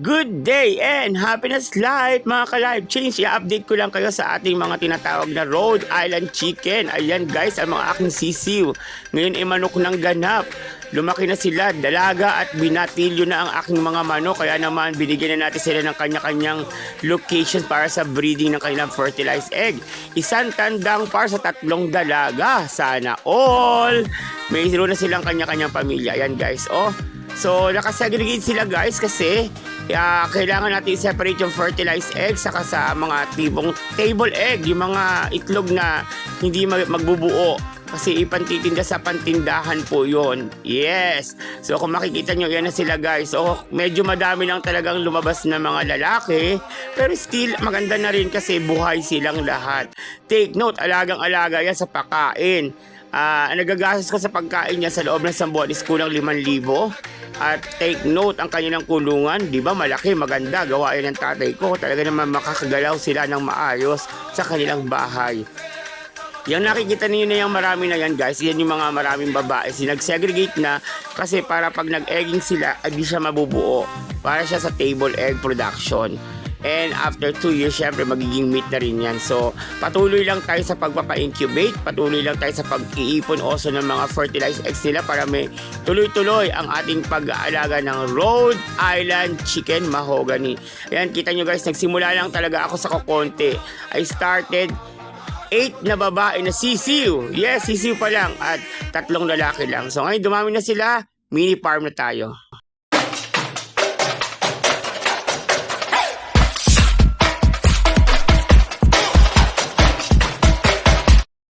Good day and happiness life mga ka-life change. I-update ko lang kayo sa ating mga tinatawag na Rhode Island Chicken. Ayan guys, ang mga aking sisiw. Ngayon ay manok ng ganap. Lumaki na sila, dalaga at binatilyo na ang aking mga manok. Kaya naman binigyan na natin sila ng kanya-kanyang location para sa breeding ng kanilang fertilized egg. Isang tandang para sa 3 dalaga. Sana all! May na silang kanya-kanyang pamilya. Ayan guys, oh. So, nakasegregate sila guys kasi kailangan natin separate yung fertilized egg saka sa mga table egg, yung mga itlog na hindi magbubuo. Kasi ipantitinda sa pantindahan po yon. Yes. So kung makikita nyo, yan na sila guys. So medyo madami lang talagang lumabas na mga lalaki. Pero still, maganda na rin kasi buhay silang lahat. Take note, alagang-alaga yan sa pagkain. Nagagastos ko sa pagkain niya sa loob ng 1 buwan is kulang 5,000. At take note, ang kanilang kulungan, di ba malaki, maganda, gawain ng tatay ko. Talaga naman makakagalaw sila ng maayos sa kanilang bahay. Yung nakikita niyo na yung marami na yan guys, yan yung mga maraming babae. Sinag-segregate na kasi para pag nag-egging sila, ay di siya mabubuo. Para siya sa table egg production. And after 2 years, syempre magiging meat na rin yan. So, patuloy lang tayo sa pagpapa-incubate. Patuloy lang tayo sa pag-iipon also ng mga fertilized eggs nila para may tuloy-tuloy ang ating pag-aalaga ng Rhode Island Chicken Mahogany. Ayan, kita nyo guys, nagsimula lang talaga ako sa kukonti. I started 8 na babae na sisiw. Yes, sisiw pa lang. At 3 lalaki lang. So ngayon dumami na sila, mini farm na tayo.